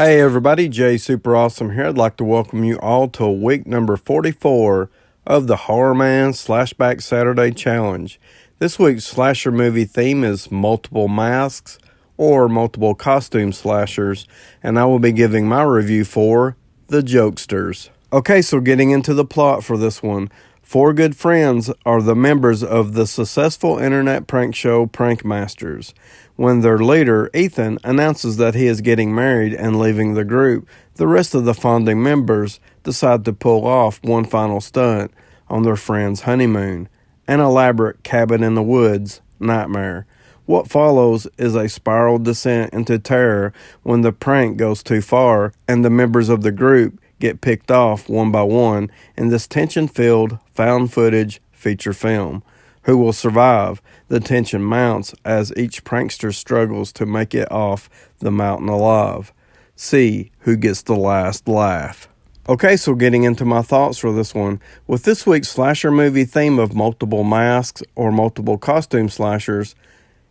Hey everybody, Jay Super Awesome here. I'd like to welcome you all to week number 44 of the TheHORRORman's SlashBack Saturday Challenge. This week's slasher movie theme is multiple masks or multiple costume slashers, and I will be giving my review for The Jokesters. Okay, so getting into the plot for this one. Four good friends are the members of the successful internet prank show Prankmasters. When their leader, Ethan, announces that he is getting married and leaving the group, the rest of the founding members decide to pull off one final stunt on their friend's honeymoon, an elaborate cabin-in-the-woods nightmare. What follows is a spiral descent into terror when the prank goes too far and the members of the group get picked off one by one in this tension-filled, found-footage feature film. Who will survive? The tension mounts as each prankster struggles to make it off the mountain alive. See who gets the last laugh. Okay, so getting into my thoughts for this one. With this week's slasher movie theme of multiple masks or multiple costume slashers,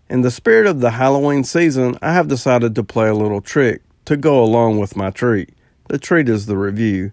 in the spirit of the Halloween season, I have decided to play a little trick to go along with my treat. The treat is the review.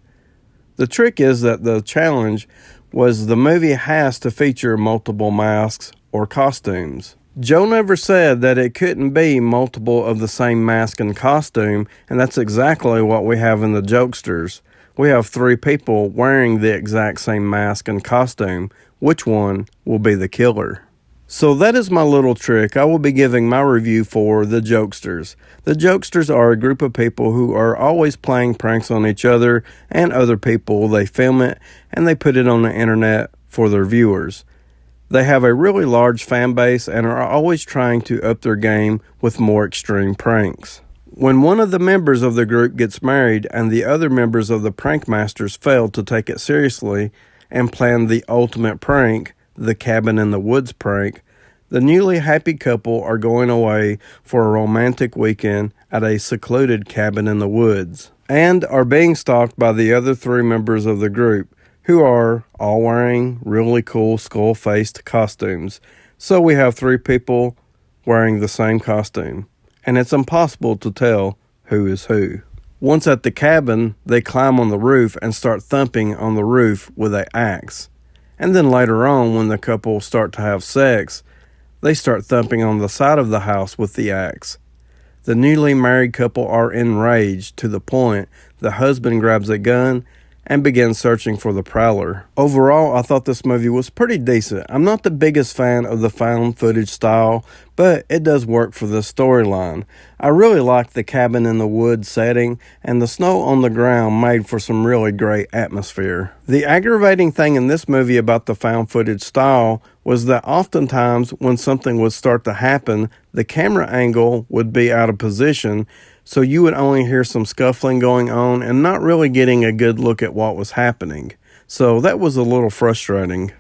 The trick is that the challenge was the movie has to feature multiple masks or costumes. Joe never said that it couldn't be multiple of the same mask and costume, and that's exactly what we have in The Jokesters. We have three people wearing the exact same mask and costume. Which one will be the killer? So that is my little trick. I will be giving my review for The Jokesters. The Jokesters are a group of people who are always playing pranks on each other and other people. They film it and they put it on the internet for their viewers. They have a really large fan base and are always trying to up their game with more extreme pranks. When one of the members of the group gets married and the other members of the Prankmasters fail to take it seriously and plan the ultimate prank, the cabin-in-the-woods prank, the newly happy couple are going away for a romantic weekend at a secluded cabin in the woods and are being stalked by the other three members of the group, who are all wearing really cool skull-faced costumes. So we have three people wearing the same costume, and it's impossible to tell who is who. Once at the cabin, they climb on the roof and start thumping on the roof with an axe. And then later on, when the couple start to have sex, they start thumping on the side of the house with the axe. The newly married couple are enraged to the point the husband grabs a gun and begins searching for the prowler. Overall, I thought this movie was pretty decent. I'm not the biggest fan of the found footage style, but it does work for this storyline. I really like the cabin in the woods setting, and the snow on the ground made for some really great atmosphere. The aggravating thing in this movie about the found footage style was that oftentimes when something would start to happen, the camera angle would be out of position, so you would only hear some scuffling going on and not really getting a good look at what was happening. So that was a little frustrating.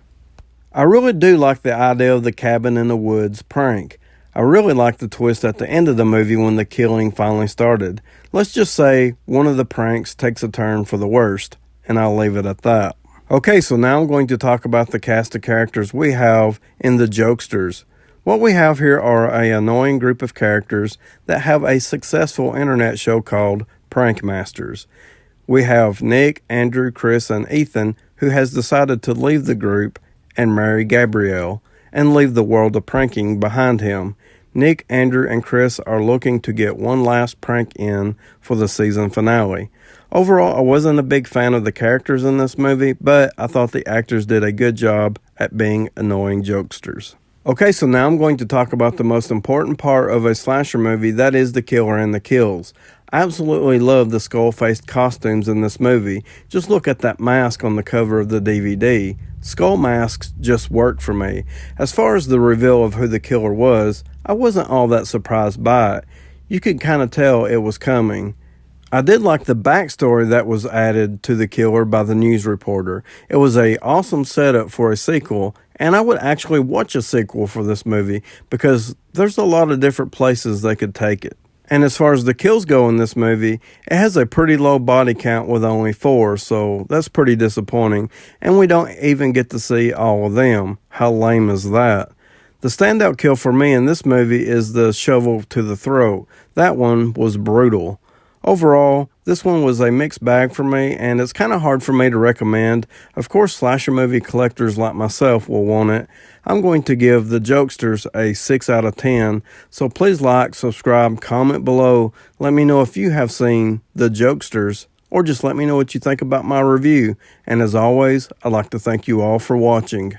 I really do like the idea of the cabin in the woods prank. I really like the twist at the end of the movie when the killing finally started. Let's just say one of the pranks takes a turn for the worst, and I'll leave it at that. Okay, so now I'm going to talk about the cast of characters we have in The Jokesters. What we have here are an annoying group of characters that have a successful internet show called Prankmasters. We have Nick, Andrew, Chris, and Ethan, who has decided to leave the group and marry Gabrielle and leave the world of pranking behind him. Nick, Andrew, and Chris are looking to get one last prank in for the season finale. Overall, I wasn't a big fan of the characters in this movie, but I thought the actors did a good job at being annoying jokesters. Okay, so now I'm going to talk about the most important part of a slasher movie, that is the killer and the kills. I absolutely love the skull-faced costumes in this movie. Just look at that mask on the cover of the DVD. Skull masks just work for me. As far as the reveal of who the killer was, I wasn't all that surprised by it. You could kind of tell it was coming. I did like the backstory that was added to the killer by the news reporter. It was an awesome setup for a sequel, and I would actually watch a sequel for this movie because there's a lot of different places they could take it. And as far as the kills go in this movie, it has a pretty low body count with only 4, so that's pretty disappointing. And we don't even get to see all of them. How lame is that? The standout kill for me in this movie is the shovel to the throat. That one was brutal. Overall, this one was a mixed bag for me, and it's kind of hard for me to recommend. Of course, slasher movie collectors like myself will want it. I'm going to give The Jokesters a 6 out of 10, so please like, subscribe, comment below. Let me know if you have seen The Jokesters, or just let me know what you think about my review. And as always, I'd like to thank you all for watching.